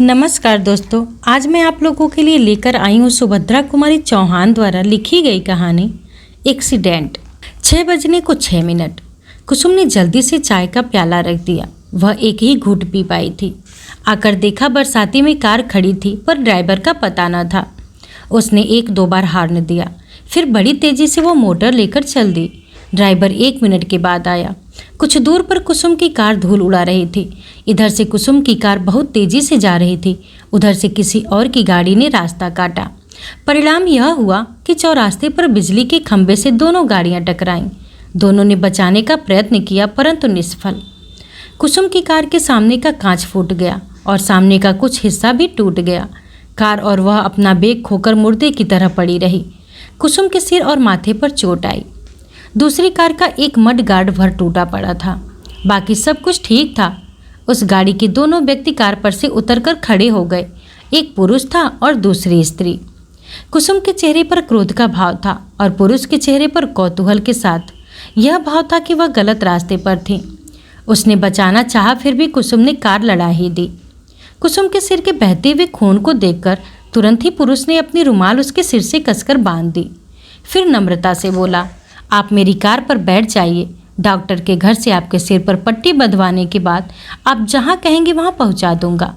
नमस्कार दोस्तों, आज मैं आप लोगों के लिए लेकर आई हूँ सुभद्रा कुमारी चौहान द्वारा लिखी गई कहानी एक्सीडेंट। 6 बजने को 6 मिनट। कुसुम ने जल्दी से चाय का प्याला रख दिया। वह एक ही घूंट पी पाई थी। आकर देखा बरसाती में कार खड़ी थी, पर ड्राइवर का पता न था। उसने 1-2 बार हॉर्न दिया, फिर बड़ी तेजी से वो मोटर लेकर चल दी। ड्राइवर 1 मिनट के बाद आया। कुछ दूर पर कुसुम की कार धूल उड़ा रही थी। इधर से कुसुम की कार बहुत तेजी से जा रही थी, उधर से किसी और की गाड़ी ने रास्ता काटा। परिणाम यह हुआ कि चौरास्ते पर बिजली के खंभे से दोनों गाड़ियां टकराईं। दोनों ने बचाने का प्रयत्न किया, परंतु निष्फल। कुसुम की कार के सामने का कांच फूट गया और सामने का कुछ हिस्सा भी टूट गया। कार और वह अपना बेग खोकर मुर्दे की तरह पड़ी रही। कुसुम के सिर और माथे पर चोट आई। दूसरी कार का एक मड गार्ड भर टूटा पड़ा था। बाकी सब कुछ ठीक था। उस गाड़ी के दोनों व्यक्ति कार पर से उतरकर खड़े हो गए। एक पुरुष था और दूसरी स्त्री। कुसुम के चेहरे पर क्रोध का भाव था और पुरुष के चेहरे पर कौतूहल के साथ यह भाव था कि वह गलत रास्ते पर थी। उसने बचाना चाहा, फिर भी कुसुम ने कार लड़ा ही दी। कुसुम के सिर के बहते हुए खून को देखकर तुरंत ही पुरुष ने अपनी रुमाल उसके सिर से कसकर बांध दी। फिर नम्रता से बोला, आप मेरी कार पर बैठ जाइए। डॉक्टर के घर से आपके सिर पर पट्टी बंधवाने के बाद आप जहाँ कहेंगे वहाँ पहुँचा दूंगा।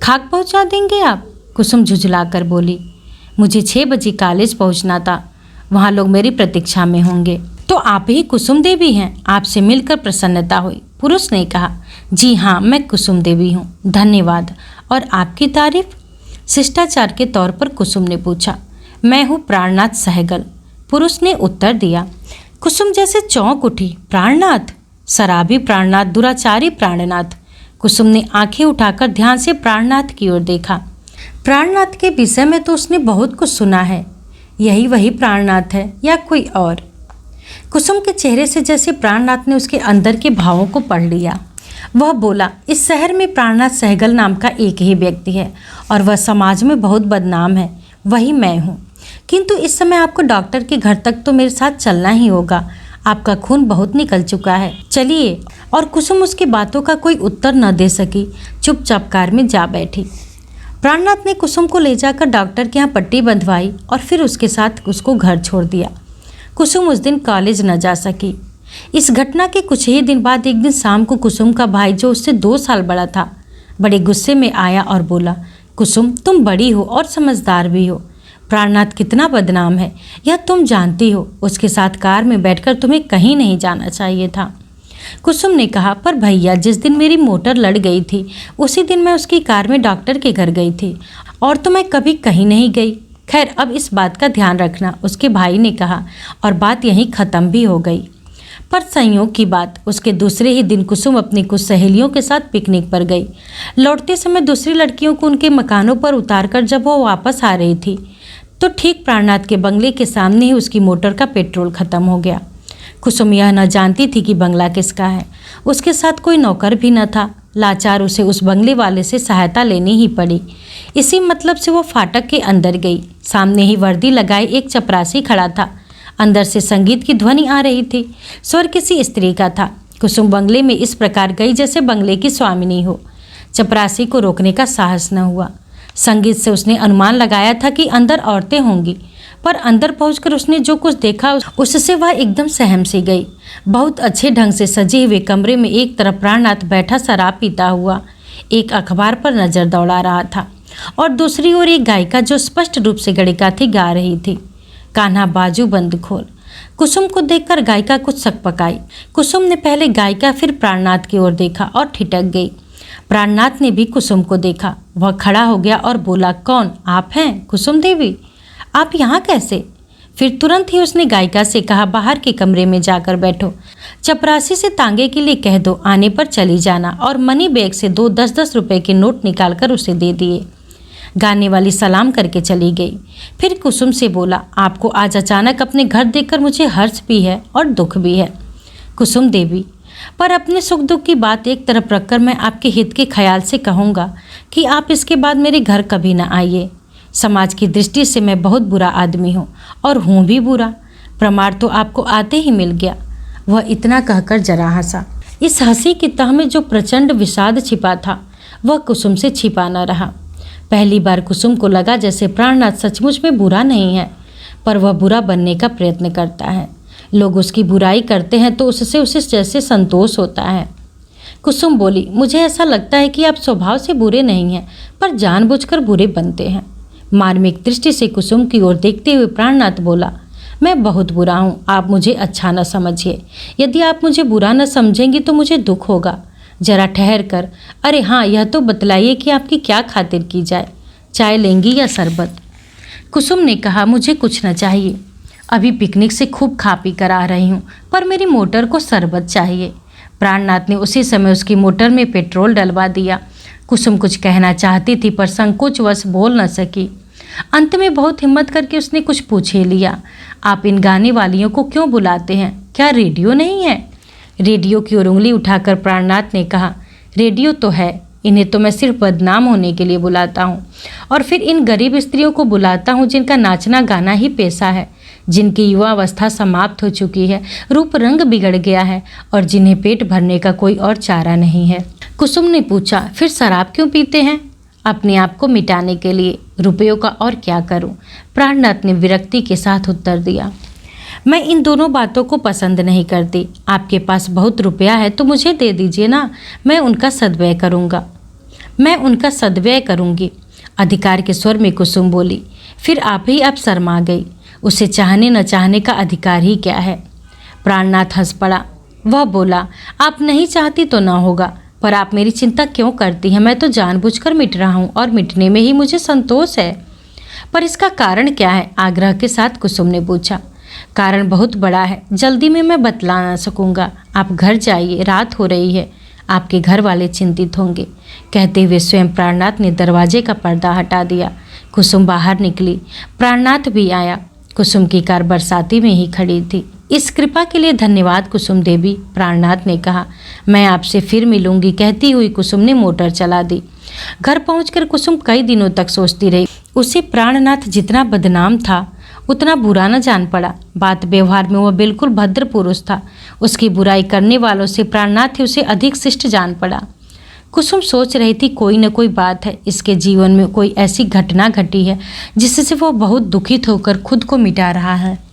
खाक पहुँचा देंगे आप? कुसुम झुझला कर बोली। मुझे 6 बजे कॉलेज पहुँचना था, वहाँ लोग मेरी प्रतीक्षा में होंगे। तो आप ही कुसुम देवी हैं? आपसे मिलकर प्रसन्नता हुई, पुरुष ने कहा। जी हाँ, मैं कुसुम देवी हूँ, धन्यवाद। और आपकी तारीफ? शिष्टाचार के तौर पर कुसुम ने पूछा। मैं हूँ प्राणनाथ सहगल, पुरुष ने उत्तर दिया। कुसुम जैसे चौंक उठी। प्राणनाथ? शराबी प्राणनाथ, दुराचारी प्राणनाथ। कुसुम ने आंखें उठाकर ध्यान से प्राणनाथ की ओर देखा। प्राणनाथ के विषय में तो उसने बहुत कुछ सुना है। यही वही प्राणनाथ है या कोई और? कुसुम के चेहरे से जैसे प्राणनाथ ने उसके अंदर के भावों को पढ़ लिया। वह बोला, इस शहर में प्राणनाथ सहगल नाम का एक ही व्यक्ति है और वह समाज में बहुत बदनाम है। वही मैं हूँ। किंतु इस समय आपको डॉक्टर के घर तक तो मेरे साथ चलना ही होगा। आपका खून बहुत निकल चुका है, चलिए। और कुसुम उसकी बातों का कोई उत्तर न दे सकी, चुपचाप कार में जा बैठी। प्राणनाथ ने कुसुम को ले जाकर डॉक्टर के यहाँ पट्टी बंधवाई और फिर उसके साथ उसको घर छोड़ दिया। कुसुम उस दिन कॉलेज न जा सकी। इस घटना के कुछ ही दिन बाद एक दिन शाम को कुसुम का भाई, जो उससे 2 साल बड़ा था, बड़े गुस्से में आया और बोला, कुसुम, तुम बड़ी हो और समझदार भी हो। प्राणनाथ कितना बदनाम है यह तुम जानती हो। उसके साथ कार में बैठकर तुम्हें कहीं नहीं जाना चाहिए था। कुसुम ने कहा, पर भैया, जिस दिन मेरी मोटर लड़ गई थी उसी दिन मैं उसकी कार में डॉक्टर के घर गई थी और तो मैं कभी कहीं नहीं गई। खैर, अब इस बात का ध्यान रखना, उसके भाई ने कहा, और बात यहीं ख़त्म भी हो गई। पर संयोग की बात, उसके दूसरे ही दिन कुसुम अपनी कुछ सहेलियों के साथ पिकनिक पर गई। लौटते समय दूसरी लड़कियों को उनके मकानों पर उतारकर जब वो वापस आ रही थी तो ठीक प्राणनाथ के बंगले के सामने ही उसकी मोटर का पेट्रोल खत्म हो गया। कुसुम यह न जानती थी कि बंगला किसका है। उसके साथ कोई नौकर भी न था। लाचार उसे उस बंगले वाले से सहायता लेनी ही पड़ी। इसी मतलब से वो फाटक के अंदर गई। सामने ही वर्दी लगाए एक चपरासी खड़ा था। अंदर से संगीत की ध्वनि आ रही थी। स्वर किसी स्त्री का था। कुसुम बंगले में इस प्रकार गई जैसे बंगले की स्वामिनी हो। चपरासी को रोकने का साहस न हुआ। संगीत से उसने अनुमान लगाया था कि अंदर औरतें होंगी, पर अंदर पहुंचकर उसने जो कुछ देखा उससे वह एकदम सहम सी गई। बहुत अच्छे ढंग से सजे हुए कमरे में एक तरफ प्राणनाथ बैठा शराब पीता हुआ एक अखबार पर नज़र दौड़ा रहा था और दूसरी ओर एक गायिका जो स्पष्ट रूप से गणिका थी गा रही थी, कान्हा बाजू बंद खोल। कुसुम को देखकर गायिका कुछ सकपकाई। कुसुम ने पहले गायिका फिर प्राणनाथ की ओर देखा और ठिठक गई। प्राणनाथ ने भी कुसुम को देखा। वह खड़ा हो गया और बोला, कौन? आप हैं कुसुम देवी? आप यहाँ कैसे? फिर तुरंत ही उसने गायिका से कहा, बाहर के कमरे में जाकर बैठो। चपरासी से तांगे के लिए कह दो, आने पर चली जाना। और मनी बैग से 2 10-10 रुपए के नोट निकालकर उसे दे दिए। गाने वाली सलाम करके चली गई। फिर कुसुम से बोला, आपको आज अचानक अपने घर देखकर मुझे हर्ष भी है और दुख भी है कुसुम देवी, पर अपने सुख दुख की बात एक तरफ रखकर मैं आपके हित के ख्याल से कहूँगा कि आप इसके बाद मेरे घर कभी ना आइए। समाज की दृष्टि से मैं बहुत बुरा आदमी हूँ और हूँ भी बुरा। प्रमाण तो आपको आते ही मिल गया। वह इतना कहकर जरा हंसा। इस हंसी की तह में जो प्रचंड विषाद छिपा था वह कुसुम से छिपा न रहा। पहली बार कुसुम को लगा जैसे प्राणनाथ सचमुच में बुरा नहीं है, पर वह बुरा बनने का प्रयत्न करता है। लोग उसकी बुराई करते हैं तो उससे उसे जैसे संतोष होता है। कुसुम बोली, मुझे ऐसा लगता है कि आप स्वभाव से बुरे नहीं हैं, पर जानबूझकर बुरे बनते हैं। मार्मिक दृष्टि से कुसुम की ओर देखते हुए प्राणनाथ बोला, मैं बहुत बुरा हूँ, आप मुझे अच्छा न समझिए। यदि आप मुझे बुरा न समझेंगी तो मुझे दुख होगा। जरा ठहर कर, अरे हाँ, यह तो बतलाइए कि आपकी क्या खातिर की जाए, चाय लेंगी या शरबत? कुसुम ने कहा, मुझे कुछ न चाहिए, अभी पिकनिक से खूब खा पी कर आ रही हूँ, पर मेरी मोटर को शरबत चाहिए। प्राणनाथ ने उसी समय उसकी मोटर में पेट्रोल डलवा दिया। कुसुम कुछ कहना चाहती थी पर संकोचवश बोल न सकी। अंत में बहुत हिम्मत करके उसने कुछ पूछ ही लिया, आप इन गाने वालियों को क्यों बुलाते हैं? क्या रेडियो नहीं है? रेडियो की ओर उंगली उठाकर प्राणनाथ ने कहा, रेडियो तो है, इन्हें तो मैं सिर्फ बदनाम होने के लिए बुलाता हूँ, और फिर इन गरीब स्त्रियों को बुलाता हूँ जिनका नाचना गाना ही पेशा है, जिनकी युवावस्था समाप्त हो चुकी है, रूप रंग बिगड़ गया है और जिन्हें पेट भरने का कोई और चारा नहीं है। कुसुम ने पूछा, फिर शराब क्यों पीते हैं? अपने आप को मिटाने के लिए, रुपयों का और क्या करूं? प्राणनाथ ने विरक्ति के साथ उत्तर दिया, मैं इन दोनों बातों को पसंद नहीं करती। आपके पास बहुत रुपया है तो मुझे दे दीजिए ना, मैं उनका सद्व्यय करूंगी। अधिकार के स्वर में कुसुम बोली। फिर आप ही अब शर्मा गई। उसे चाहने न चाहने का अधिकार ही क्या है? प्राणनाथ हंस पड़ा। वह बोला, आप नहीं चाहती तो ना होगा, पर आप मेरी चिंता क्यों करती हैं? मैं तो जानबूझकर मिट रहा हूँ और मिटने में ही मुझे संतोष है। पर इसका कारण क्या है? आग्रह के साथ कुसुम ने पूछा। कारण बहुत बड़ा है, जल्दी में मैं बतला ना सकूँगा। आप घर जाइए, रात हो रही है, आपके घर वाले चिंतित होंगे। कहते हुए स्वयं प्राणनाथ ने दरवाजे का पर्दा हटा दिया। कुसुम बाहर निकली। प्राणनाथ भी आया। कुसुम की कार बरसाती में ही खड़ी थी। इस कृपा के लिए धन्यवाद कुसुम देवी, प्राणनाथ ने कहा। मैं आपसे फिर मिलूंगी, कहती हुई कुसुम ने मोटर चला दी। घर पहुंचकर कुसुम कई दिनों तक सोचती रही। उसे प्राणनाथ जितना बदनाम था उतना बुरा न जान पड़ा। बात व्यवहार में वह बिल्कुल भद्र पुरुष था। उसकी बुराई करने वालों से प्राणनाथ ही उसे अधिक शिष्ट जान पड़ा। कुसुम सोच रही थी, कोई न कोई बात है, इसके जीवन में कोई ऐसी घटना घटी है जिससे वह बहुत दुखित होकर खुद को मिटा रहा है,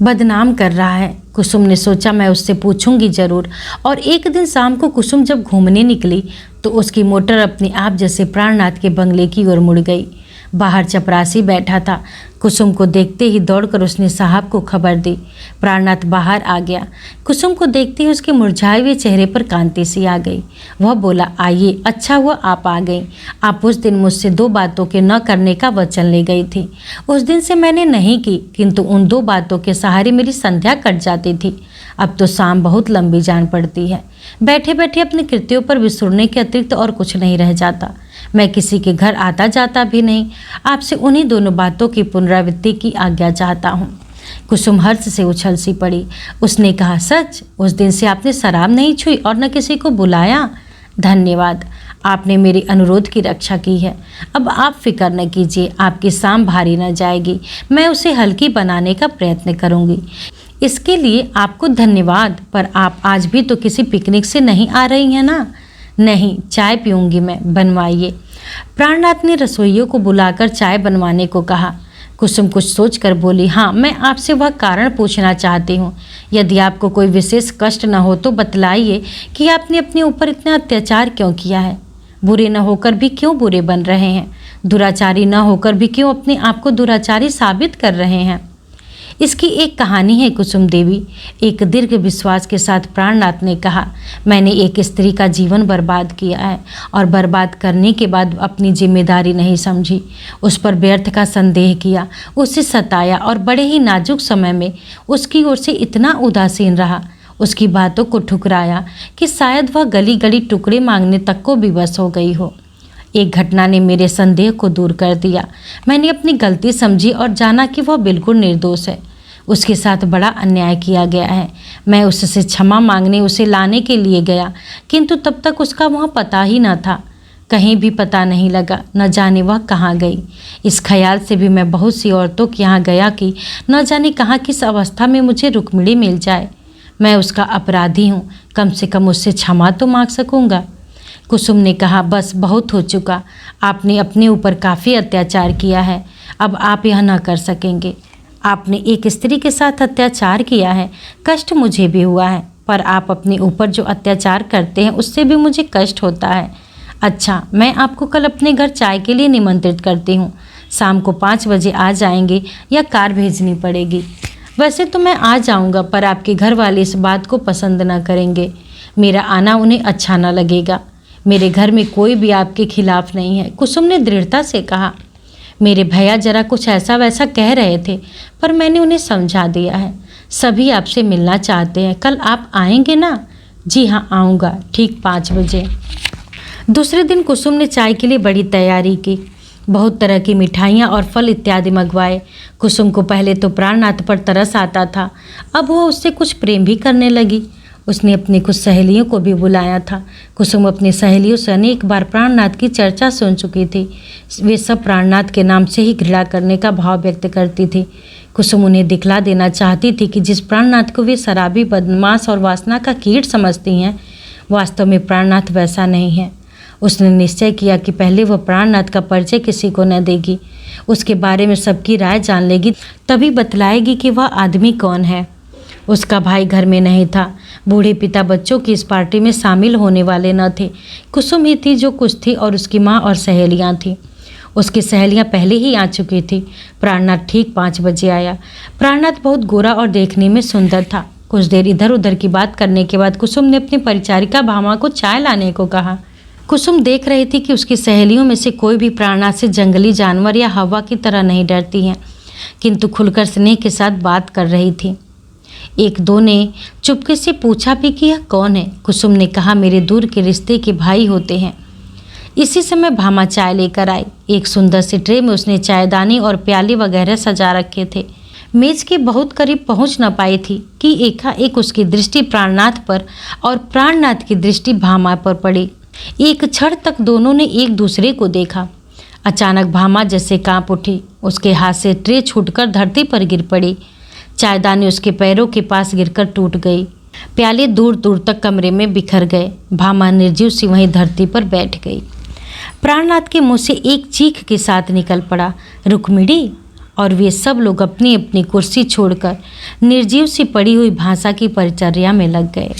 बदनाम कर रहा है। कुसुम ने सोचा, मैं उससे पूछूंगी जरूर। और एक दिन शाम को कुसुम जब घूमने निकली तो उसकी मोटर अपने आप जैसे प्राणनाथ के बंगले की ओर मुड़ गई। बाहर चपरासी बैठा था। कुसुम को देखते ही दौड़कर उसने साहब को खबर दी। प्राणनाथ बाहर आ गया। कुसुम को देखते ही उसके मुरझाए हुए चेहरे पर कांति सी आ गई। वह बोला, आइए, अच्छा हुआ आप आ गई। आप उस दिन मुझसे 2 बातों के न करने का वचन ले गई थी। उस दिन से मैंने नहीं की, किंतु उन 2 बातों के सहारे मेरी संध्या कट जाती थी। अब तो शाम बहुत लंबी जान पड़ती है। बैठे बैठे अपने कृत्यों पर विसुरने के अतिरिक्त और कुछ नहीं रह जाता। मैं किसी के घर आता जाता भी नहीं। आपसे उन्हीं दोनों बातों की पुनरावृत्ति की आज्ञा चाहता हूँ। कुसुम हर्ष से उछल सी पड़ी। उसने कहा, सच? उस दिन से आपने शराब नहीं छुई और न किसी को बुलाया? धन्यवाद, आपने मेरे अनुरोध की रक्षा की है। अब आप फिक्र न कीजिए, आपकी शाम भारी न जाएगी। मैं उसे हल्की बनाने का प्रयत्न करूँगी। इसके लिए आपको धन्यवाद। पर आप आज भी तो किसी पिकनिक से नहीं आ रही हैं ना? नहीं, चाय पीऊँगी मैं, बनवाइए। प्राणनाथ ने रसोइयों को बुलाकर चाय बनवाने को कहा। कुसुम कुछ सोचकर बोली, हाँ, मैं आपसे वह कारण पूछना चाहती हूँ। यदि आपको कोई विशेष कष्ट न हो तो बतलाइए कि आपने अपने ऊपर इतना अत्याचार क्यों किया है? बुरे न होकर भी क्यों बुरे बन रहे हैं? दुराचारी न होकर भी क्यों अपने आप को दुराचारी साबित कर रहे हैं? इसकी एक कहानी है कुसुम देवी। एक दीर्घ विश्वास के साथ प्राणनाथ ने कहा, मैंने एक स्त्री का जीवन बर्बाद किया है और बर्बाद करने के बाद अपनी जिम्मेदारी नहीं समझी। उस पर व्यर्थ का संदेह किया, उसे सताया और बड़े ही नाजुक समय में उसकी ओर से इतना उदासीन रहा, उसकी बातों को ठुकराया कि शायद वह गली गली टुकड़े मांगने तक को विवश हो गई हो। एक घटना ने मेरे संदेह को दूर कर दिया। मैंने अपनी गलती समझी और जाना कि वह बिल्कुल निर्दोष है। उसके साथ बड़ा अन्याय किया गया है। मैं उससे क्षमा मांगने उसे लाने के लिए गया, किंतु तब तक उसका वहाँ पता ही न था। कहीं भी पता नहीं लगा, न जाने वह कहाँ गई। इस ख्याल से भी मैं बहुत सी औरतों के यहाँ गया कि न जाने कहाँ किस अवस्था में मुझे रुक्मिणी मिल जाए। मैं उसका अपराधी हूँ, कम से कम उससे क्षमा तो मांग सकूँगा। कुसुम ने कहा, बस बहुत हो चुका, आपने अपने ऊपर काफ़ी अत्याचार किया है, अब आप यह न कर सकेंगे। आपने एक स्त्री के साथ अत्याचार किया है, कष्ट मुझे भी हुआ है, पर आप अपने ऊपर जो अत्याचार करते हैं उससे भी मुझे कष्ट होता है। अच्छा, मैं आपको कल अपने घर चाय के लिए निमंत्रित करती हूँ। शाम को 5 बजे आ जाएंगे या कार भेजनी पड़ेगी? वैसे तो मैं आ जाऊँगा, पर आपके घर वाले इस बात को पसंद ना करेंगे। मेरा आना उन्हें अच्छा ना लगेगा। मेरे घर में कोई भी आपके खिलाफ नहीं है, कुसुम ने दृढ़ता से कहा। मेरे भैया जरा कुछ ऐसा वैसा कह रहे थे, पर मैंने उन्हें समझा दिया है। सभी आपसे मिलना चाहते हैं। कल आप आएंगे ना? जी हाँ, आऊँगा, ठीक 5 बजे। दूसरे दिन कुसुम ने चाय के लिए बड़ी तैयारी की। बहुत तरह की मिठाइयाँ और फल इत्यादि मंगवाए। कुसुम को पहले तो प्राणनाथ पर तरस आता था, अब वह उससे कुछ प्रेम भी करने लगी। उसने अपनी कुछ सहेलियों को भी बुलाया था। कुसुम अपनी सहेलियों से अनेक बार प्राणनाथ की चर्चा सुन चुकी थी। वे सब प्राणनाथ के नाम से ही घृणा करने का भाव व्यक्त करती थी। कुसुम उन्हें दिखला देना चाहती थी कि जिस प्राणनाथ को वे शराबी, बदमाश और वासना का कीट समझती हैं, वास्तव में प्राणनाथ वैसा नहीं है। उसने निश्चय किया कि पहले वह प्राणनाथ का परिचय किसी को न देगी, उसके बारे में सबकी राय जान लेगी, तभी बतलाएगी कि वह आदमी कौन है। उसका भाई घर में नहीं था। बूढ़े पिता बच्चों की इस पार्टी में शामिल होने वाले न थे। कुसुम ही थी जो कुछ थी, और उसकी माँ और सहेलियाँ थीं। उसकी सहेलियाँ पहले ही आ चुकी थी। प्राणनाथ ठीक 5 बजे आया। प्राणनाथ बहुत गोरा और देखने में सुंदर था। कुछ देर इधर उधर की बात करने के बाद कुसुम ने अपनी परिचारिका भामा को चाय लाने को कहा। कुसुम देख रही थी कि उसकी सहेलियों में से कोई भी प्राणनाथ से जंगली जानवर या हवा की तरह नहीं डरती हैं, किंतु खुलकर स्नेह के साथ बात कर रही थी। एक दो ने चुपके से पूछा भी कि यह कौन है। कुसुम ने कहा, मेरे दूर के रिश्ते के भाई होते हैं। इसी समय भामा चाय लेकर आई। एक सुंदर सी ट्रे में उसने चायदानी और प्याले वगैरह सजा रखे थे। मेज के बहुत करीब पहुंच न पाई थी कि एकाएक उसकी दृष्टि प्राणनाथ पर और प्राणनाथ की दृष्टि भामा पर पड़ी। एक क्षण तक दोनों ने एक दूसरे को देखा। अचानक भामा जैसे कांप उठी। उसके हाथ से ट्रे छूटकर धरती पर गिर पड़ी। चायदानी उसके पैरों के पास गिरकर टूट गई। प्याले दूर दूर तक कमरे में बिखर गए। भामा निर्जीव सी वहीं धरती पर बैठ गई। प्राणनाथ के मुंह से एक चीख के साथ निकल पड़ा, रुक्मिणी! और वे सब लोग अपनी अपनी कुर्सी छोड़कर निर्जीव सी पड़ी हुई भाषा की परिचर्या में लग गए।